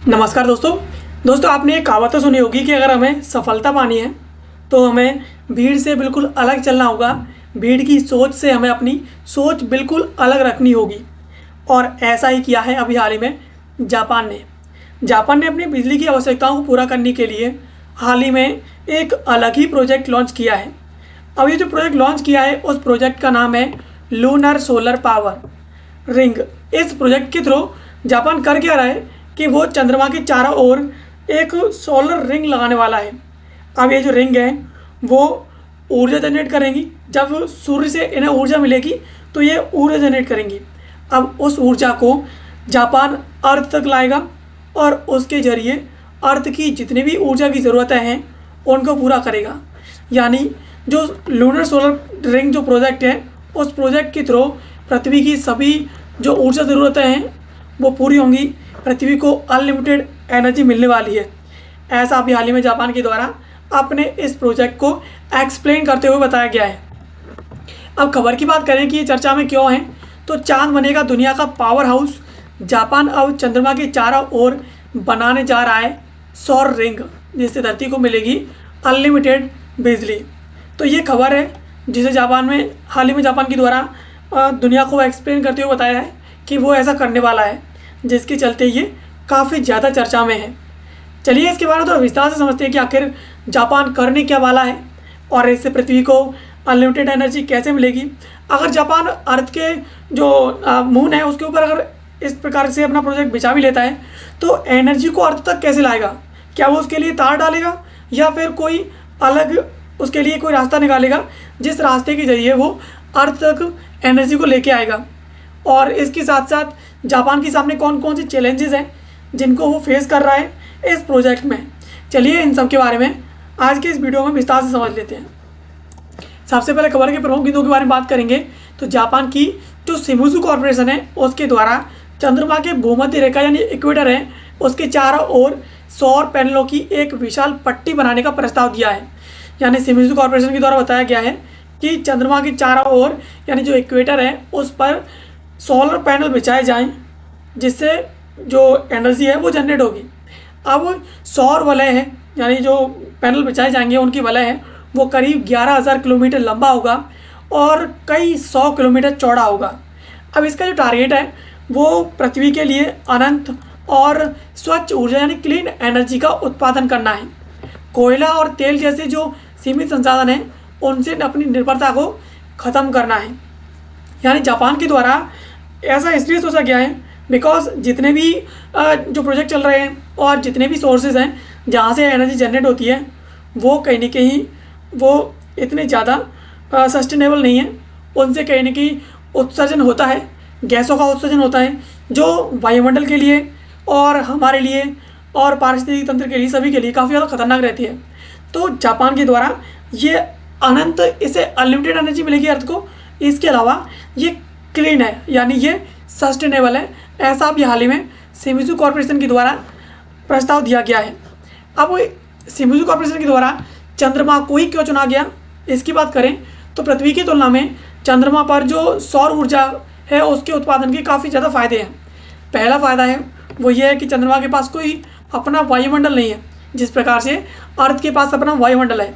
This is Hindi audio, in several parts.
नमस्कार दोस्तों आपने एक कहावत तो सुनी होगी कि अगर हमें सफलता पानी है तो हमें भीड़ से बिल्कुल अलग चलना होगा। भीड़ की सोच से हमें अपनी सोच बिल्कुल अलग रखनी होगी। और ऐसा ही किया है अभी हाल ही में जापान ने अपनी बिजली की आवश्यकताओं को पूरा करने के लिए हाल ही में एक अलग ही प्रोजेक्ट लॉन्च किया है। अब ये जो प्रोजेक्ट लॉन्च किया है उस प्रोजेक्ट का नाम है लूनर सोलर पावर रिंग। इस प्रोजेक्ट के थ्रू जापान कर क्या रहा है कि वो चंद्रमा के चारों ओर एक सोलर रिंग लगाने वाला है। अब ये जो रिंग है वो ऊर्जा जनरेट करेंगी। जब सूर्य से इन्हें ऊर्जा मिलेगी तो ये ऊर्जा जनरेट करेंगी। अब उस ऊर्जा को जापान अर्थ तक लाएगा और उसके ज़रिए अर्थ की जितनी भी ऊर्जा की ज़रूरतें हैं उनको पूरा करेगा। यानी जो लूनर सोलर रिंग जो प्रोजेक्ट है उस प्रोजेक्ट के थ्रू पृथ्वी की सभी जो ऊर्जा ज़रूरतें हैं वो पूरी होंगी। पृथ्वी को अनलिमिटेड एनर्जी मिलने वाली है। ऐसा अभी हाल ही में जापान के द्वारा अपने इस प्रोजेक्ट को एक्सप्लेन करते हुए बताया गया है। अब खबर की बात करें कि ये चर्चा में क्यों है, तो चांद बनेगा दुनिया का पावर हाउस। जापान अब चंद्रमा के चारों ओर बनाने जा रहा है सौर रिंग, जिससे धरती को मिलेगी अनलिमिटेड बिजली। तो ये खबर है जिसे जापान में हाल ही में जापान के द्वारा दुनिया को एक्सप्लेन करते हुए बताया है कि वो ऐसा करने वाला है, जिसके चलते ये काफ़ी ज़्यादा चर्चा में है। चलिए इसके बारे में थोड़ा विस्तार से समझते हैं कि आखिर जापान करने क्या वाला है और इससे पृथ्वी को अनलिमिटेड एनर्जी कैसे मिलेगी। अगर जापान अर्थ के जो मून है उसके ऊपर अगर इस प्रकार से अपना प्रोजेक्ट बिछा भी लेता है तो एनर्जी को अर्थ तक कैसे लाएगा? क्या वो उसके लिए तार डालेगा या फिर कोई अलग उसके लिए कोई रास्ता निकालेगा जिस रास्ते के जरिए वो अर्थ तक एनर्जी को लेके आएगा? और इसके साथ साथ जापान के सामने कौन कौन से चैलेंजेस हैं जिनको वो फेस कर रहा है इस प्रोजेक्ट में। चलिए इन सब के बारे में आज के इस वीडियो में विस्तार से समझ लेते हैं। सबसे पहले खबर के प्रमुख बिंदुओं के बारे में बात करेंगे तो जापान की जो शिमिज़ु कॉर्पोरेशन है उसके द्वारा चंद्रमा के भूमध्य रेखा यानी इक्वेटर है उसके चारों ओर सौर पैनलों की एक विशाल पट्टी बनाने का प्रस्ताव दिया है। यानी शिमिज़ु कॉर्पोरेशन के द्वारा बताया गया है कि चंद्रमा के चारों ओर यानी जो इक्वेटर है उस पर सोलर पैनल बिछाए जाएं, जिससे जो एनर्जी है वो जनरेट होगी। अब सौर वलय है यानी जो पैनल बिछाए जाएंगे उनकी वलय है वो करीब 11,000 किलोमीटर लंबा होगा और कई 100 किलोमीटर चौड़ा होगा। अब इसका जो टारगेट है वो पृथ्वी के लिए अनंत और स्वच्छ ऊर्जा यानी क्लीन एनर्जी का उत्पादन करना है। कोयला और तेल जैसे जो सीमित संसाधन हैं उनसे अपनी निर्भरता को ख़त्म करना है। यानी जापान के द्वारा ऐसा इसलिए सोचा गया है बिकॉज जितने भी जो प्रोजेक्ट चल रहे हैं और जितने भी सोर्सेज हैं जहाँ से एनर्जी जनरेट होती है वो कहीं ना कहीं वो इतने ज़्यादा सस्टेनेबल नहीं है। उनसे कहीं ना कहीं उत्सर्जन होता है, गैसों का उत्सर्जन होता है जो वायुमंडल के लिए और हमारे लिए और पारिस्थितिक तंत्र के लिए सभी के लिए काफ़ी ज़्यादा खतरनाक रहती है। तो जापान के द्वारा ये अनंत इसे अनलिमिटेड एनर्जी मिलेगी अर्थ को। इसके अलावा ये क्लीन है यानी ये सस्टेनेबल है। ऐसा भी हाल ही में शिमिज़ु कॉर्पोरेशन के द्वारा प्रस्ताव दिया गया है। अब शिमिज़ु कॉर्पोरेशन के द्वारा चंद्रमा को ही क्यों चुना गया इसकी बात करें तो पृथ्वी की तुलना में चंद्रमा पर जो सौर ऊर्जा है उसके उत्पादन के काफ़ी ज़्यादा फायदे हैं। पहला फ़ायदा है वो ये है कि चंद्रमा के पास कोई अपना वायुमंडल नहीं है, जिस प्रकार से अर्थ के पास अपना वायुमंडल है।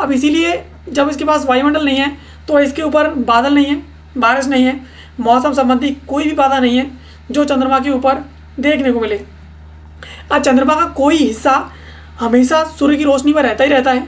अब इसीलिए जब इसके पास वायुमंडल नहीं है तो इसके ऊपर बादल नहीं है, बारिश नहीं है, मौसम संबंधी कोई भी बाधा नहीं है जो चंद्रमा के ऊपर देखने को मिले। आज चंद्रमा का कोई हिस्सा हमेशा सूर्य की रोशनी में रहता ही रहता है,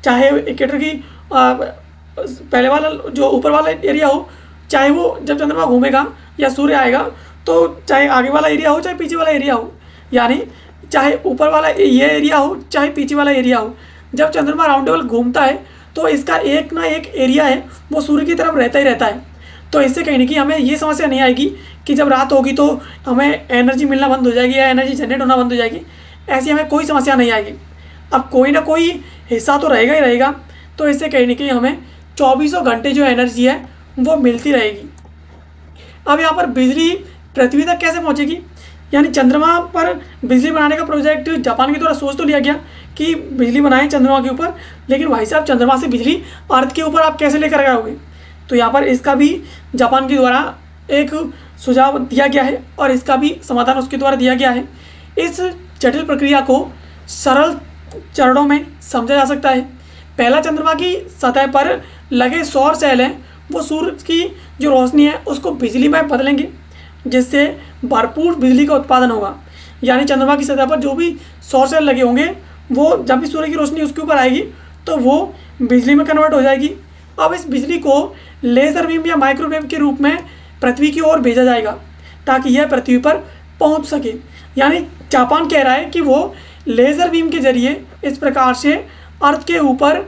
चाहे इक्वेटर की पहले वाला जो ऊपर वाला एरिया हो, चाहे वो जब चंद्रमा घूमेगा या सूर्य आएगा तो चाहे आगे वाला एरिया हो चाहे पीछे वाला एरिया हो, यानी चाहे ऊपर वाला ये एरिया हो चाहे पीछे वाला एरिया हो, जब चंद्रमा राउंड टेबल घूमता है तो इसका एक ना एक एरिया है वो सूर्य की तरफ रहता ही रहता है। तो इससे कहीं ना कहीं हमें ये समस्या नहीं आएगी कि जब रात होगी तो हमें एनर्जी मिलना बंद हो जाएगी या एनर्जी जनरेट होना बंद हो जाएगी, ऐसी हमें कोई समस्या नहीं आएगी। अब कोई ना कोई हिस्सा तो रहेगा ही रहेगा, तो इससे कहीं ना कहीं हमें 24 घंटे जो एनर्जी है वो मिलती रहेगी। अब यहाँ पर बिजली पृथ्वी तक कैसे पहुँचेगी? यानी चंद्रमा पर बिजली बनाने का प्रोजेक्ट जापान के द्वारा सोच तो लिया गया कि बिजली बनाएं चंद्रमा के ऊपर, लेकिन भाई साहब चंद्रमा से बिजली अर्थ के ऊपर आप कैसे लेकर आओगे? तो यहाँ पर इसका भी जापान के द्वारा एक सुझाव दिया गया है और इसका भी समाधान उसके द्वारा दिया गया है। इस जटिल प्रक्रिया को सरल चरणों में समझा जा सकता है। पहला, चंद्रमा की सतह पर लगे सौर सेल हैं, वो सूरज की जो रोशनी है उसको बिजली में बदलेंगे, जिससे भरपूर बिजली का उत्पादन होगा। यानी चंद्रमा की सतह पर जो भी सौर सेल लगे होंगे, वो जब भी सूर्य की रोशनी उसके ऊपर आएगी तो वो बिजली में कन्वर्ट हो जाएगी। अब इस बिजली को लेज़र बीम या माइक्रोवेव के रूप में पृथ्वी की ओर भेजा जाएगा, ताकि यह पृथ्वी पर पहुंच सके। यानी जापान कह रहा है कि वो लेज़र बीम के जरिए इस प्रकार से अर्थ के ऊपर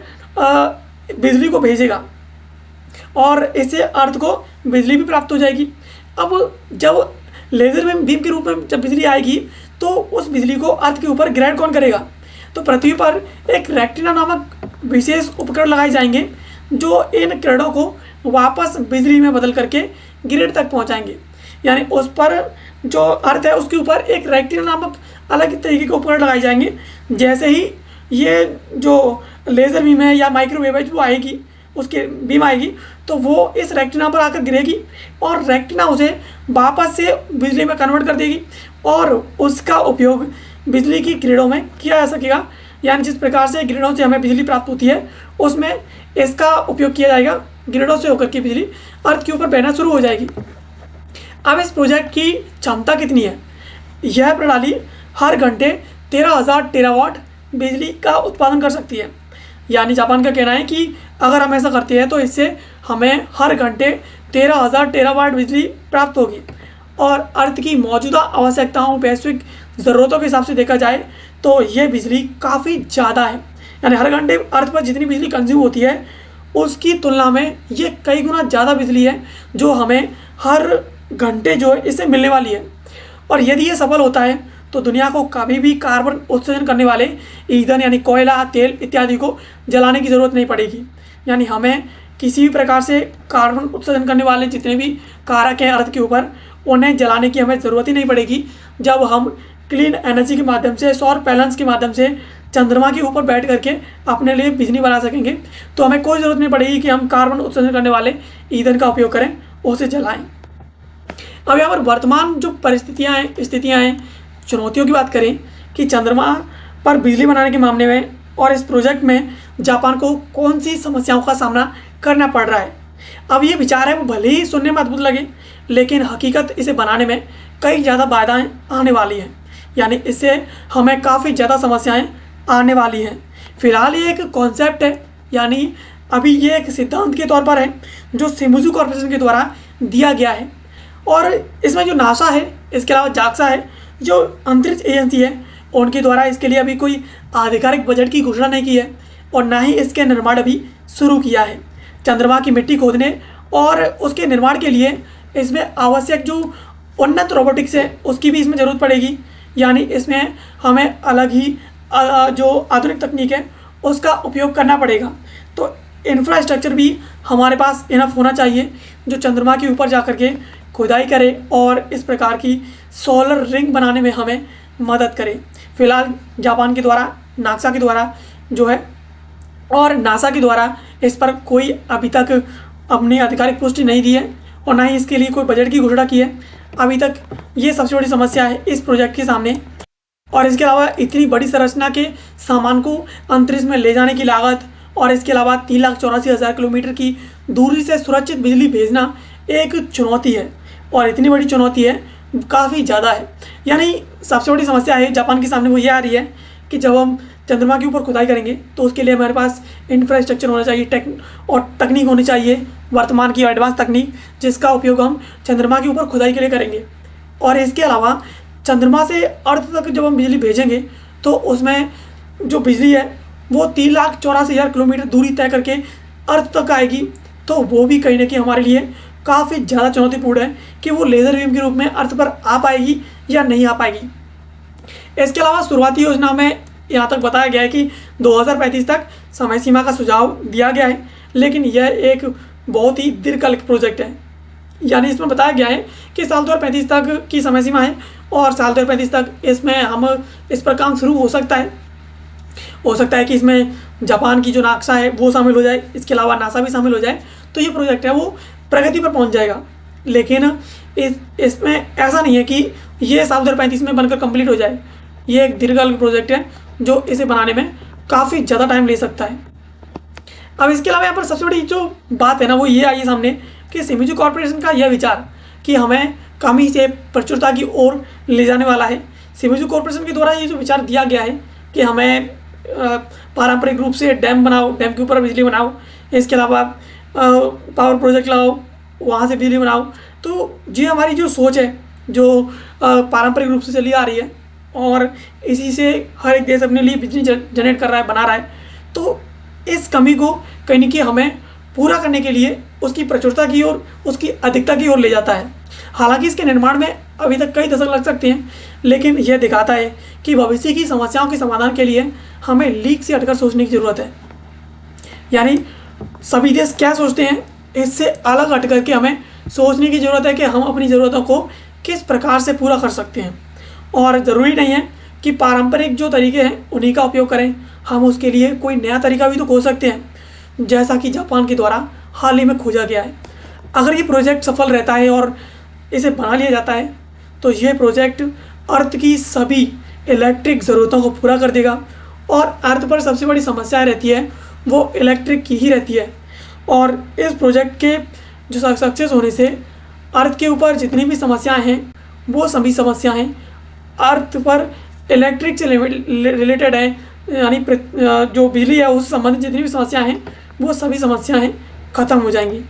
बिजली को भेजेगा और इससे अर्थ को बिजली भी प्राप्त हो जाएगी। अब जब लेज़र बीम के रूप में जब बिजली आएगी तो उस बिजली को अर्थ के ऊपर ग्राउंड कौन करेगा? तो पृथ्वी पर एक रेक्टिना नामक विशेष उपकरण लगाए जाएंगे जो इन किरणों को वापस बिजली में बदल करके ग्रिड तक पहुंचाएंगे। यानी उस पर जो अर्थ है उसके ऊपर एक रेक्टिना नामक अलग तरीके के उपकरण लगाए जाएंगे। जैसे ही ये जो लेज़र बीम है या माइक्रोवेव है जो आएगी, उसके बीम आएगी, तो वो इस रेक्टिना पर आकर गिरेगी और रेक्टिना उसे वापस से बिजली में कन्वर्ट कर देगी और उसका उपयोग बिजली की ग्रिडों में किया जा सकेगा। यानी जिस प्रकार से ग्रिडों से हमें बिजली प्राप्त होती है, उसमें इसका उपयोग किया जाएगा। ग्रिडों से होकर के बिजली अर्थ के ऊपर बहना शुरू हो जाएगी। अब इस प्रोजेक्ट की क्षमता कितनी है? यह प्रणाली हर घंटे 13,000 टेरावाट बिजली का उत्पादन कर सकती है। यानी जापान का कहना है कि अगर हम ऐसा करते हैं तो इससे हमें हर घंटे 13,000 टेरावाट बिजली प्राप्त होगी। और अर्थ की मौजूदा आवश्यकताओं, वैश्विक ज़रूरतों के हिसाब से देखा जाए तो यह बिजली काफ़ी ज़्यादा है। यानी हर घंटे अर्थ पर जितनी बिजली कंज्यूम होती है उसकी तुलना में ये कई गुना ज़्यादा बिजली है जो हमें हर घंटे जो है इससे मिलने वाली है। और यदि ये सफल होता है तो दुनिया को कभी भी कार्बन उत्सर्जन करने वाले ईंधन यानी कोयला, तेल इत्यादि को जलाने की ज़रूरत नहीं पड़ेगी। यानी हमें किसी भी प्रकार से कार्बन उत्सर्जन करने वाले जितने भी कारक हैं अर्थ के ऊपर, उन्हें जलाने की हमें ज़रूरत ही नहीं पड़ेगी। जब हम क्लीन एनर्जी के माध्यम से, सौर पैनल्स के माध्यम से चंद्रमा के ऊपर बैठ करके अपने लिए बिजली बना सकेंगे, तो हमें कोई ज़रूरत नहीं पड़ेगी कि हम कार्बन उत्सर्जन करने वाले ईंधन का उपयोग करें, उसे जलाएं। अब यहाँ पर वर्तमान जो स्थितियाँ हैं, चुनौतियों की बात करें कि चंद्रमा पर बिजली बनाने के मामले में और इस प्रोजेक्ट में जापान को कौन सी समस्याओं का सामना करना पड़ रहा है। अब ये विचार है वो भले ही सुनने में अद्भुत लगे, लेकिन हकीकत इसे बनाने में कई ज़्यादा बाधाएं आने वाली हैं। यानी इससे हमें काफ़ी ज़्यादा समस्याएं आने वाली हैं। फिलहाल ये एक कॉन्सेप्ट है, यानी अभी ये एक सिद्धांत के तौर पर है जो शिमिज़ू कॉर्पोरेशन के द्वारा दिया गया है। और इसमें जो नासा है, इसके अलावा जाक्सा है, जो अंतरिक्ष एजेंसी है, उनके द्वारा इसके लिए अभी कोई आधिकारिक बजट की घोषणा नहीं की है और ना ही इसके निर्माण अभी शुरू किया है। चंद्रमा की मिट्टी खोदने और उसके निर्माण के लिए इसमें आवश्यक जो उन्नत रोबोटिक्स है उसकी भी इसमें ज़रूरत पड़ेगी। यानी इसमें हमें अलग ही जो आधुनिक तकनीक है उसका उपयोग करना पड़ेगा। तो इंफ्रास्ट्रक्चर भी हमारे पास इनफ होना चाहिए जो चंद्रमा के ऊपर जाकर के खुदाई करे और इस प्रकार की सोलर रिंग बनाने में हमें मदद करे। फिलहाल जापान के द्वारा, नासा के द्वारा जो है और नासा के द्वारा इस पर कोई अभी तक अपनी आधिकारिक पुष्टि नहीं दी है और ना ही इसके लिए कोई बजट की घोषणा की है। अभी तक ये सबसे बड़ी समस्या है इस प्रोजेक्ट के सामने। और इसके अलावा इतनी बड़ी संरचना के सामान को अंतरिक्ष में ले जाने की लागत और इसके अलावा 3,84,000 किलोमीटर की दूरी से सुरक्षित बिजली भेजना एक चुनौती है और इतनी बड़ी चुनौती है, काफ़ी ज़्यादा है। यानी सबसे बड़ी समस्या है जापान के सामने वो ये आ रही है कि जब हम चंद्रमा के ऊपर खुदाई करेंगे तो उसके लिए हमारे पास इंफ्रास्ट्रक्चर होना चाहिए, तकनीक होनी चाहिए, वर्तमान की एडवांस तकनीक, जिसका उपयोग हम चंद्रमा के ऊपर खुदाई के लिए करेंगे। और इसके अलावा चंद्रमा से अर्थ तक जब हम बिजली भेजेंगे तो उसमें जो बिजली है वो 3,84,000 किलोमीटर दूरी तय करके अर्थ तक आएगी। तो वो भी कहीं ना कहीं हमारे लिए काफ़ी ज़्यादा चुनौतीपूर्ण है कि वो लेज़र बीम के रूप में अर्थ पर आ पाएगी या नहीं आ पाएगी। इसके अलावा शुरुआती योजना में यहाँ तक बताया गया है कि 2035 तक समय सीमा का सुझाव दिया गया है, लेकिन यह एक बहुत ही दीर्घकालिक प्रोजेक्ट है। यानी इसमें बताया गया है कि साल 2035 तक की समय सीमा है और साल 2035 तक इसमें हम इस पर काम शुरू हो सकता है कि इसमें जापान की जो नासा है वो शामिल हो जाए, इसके अलावा नासा भी शामिल हो जाए, तो ये प्रोजेक्ट है वो प्रगति पर पहुंच जाएगा। लेकिन इसमें ऐसा नहीं है कि ये साल 2035 में बनकर कंप्लीट हो जाए। ये एक दीर्घकालिक प्रोजेक्ट है जो इसे बनाने में काफ़ी ज़्यादा टाइम ले सकता है। अब इसके अलावा यहाँ पर सबसे बड़ी जो बात है ना वो ये आई है सामने कि शिमिजू कॉर्पोरेशन का यह विचार कि हमें कमी से प्रचुरता की ओर ले जाने वाला है। शिमिजू कॉर्पोरेशन के द्वारा ये जो विचार दिया गया है कि हमें पारंपरिक रूप से डैम बनाओ, डैम के ऊपर बिजली बनाओ, इसके अलावा पावर प्रोजेक्ट लगाओ, वहाँ से बिजली बनाओ। तो ये हमारी जो सोच है जो पारंपरिक रूप से चली आ रही है और इसी से हर एक देश अपने लिए बिजली जनरेट कर रहा है, बना रहा है। तो इस कमी को कहीं न कहीं हमें पूरा करने के लिए उसकी प्रचुरता की ओर, उसकी अधिकता की ओर ले जाता है। हालांकि इसके निर्माण में अभी तक कई दशक लग सकते हैं, लेकिन यह दिखाता है कि भविष्य की समस्याओं के समाधान के लिए हमें लीक से हटकर सोचने की ज़रूरत है। यानी सभी देश क्या सोचते हैं, इससे अलग हट करके हमें सोचने की ज़रूरत है कि हम अपनी ज़रूरतों को किस प्रकार से पूरा कर सकते हैं। और ज़रूरी नहीं है कि पारंपरिक जो तरीके हैं उन्हीं का उपयोग करें, हम उसके लिए कोई नया तरीका भी तो खोज सकते हैं, जैसा कि जापान के द्वारा हाल ही में खोजा गया है। अगर ये प्रोजेक्ट सफल रहता है और इसे बना लिया जाता है तो ये प्रोजेक्ट अर्थ की सभी इलेक्ट्रिक ज़रूरतों को पूरा कर देगा। और अर्थ पर सबसे बड़ी समस्या रहती है वो इलेक्ट्रिक की ही रहती है। और इस प्रोजेक्ट के जो सक्सेस होने से अर्थ के ऊपर जितनी भी समस्याएं हैं वो सभी समस्याएं अर्थ पर इलेक्ट्रिक से रिलेटेड है, यानी जो बिजली है उससे संबंधित जितनी भी समस्याएं हैं वो सभी समस्याएं ख़त्म हो जाएंगी।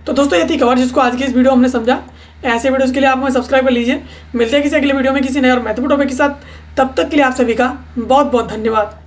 तो दोस्तों ये थी खबर जिसको आज की इस वीडियो हमने समझा। ऐसे वीडियोस के लिए आप हमें सब्सक्राइब कर लीजिए। मिलते हैं किसी अगले वीडियो में किसी नए और महत्वपूर्ण टॉपिक के साथ। तब तक के लिए आप सभी का बहुत बहुत धन्यवाद।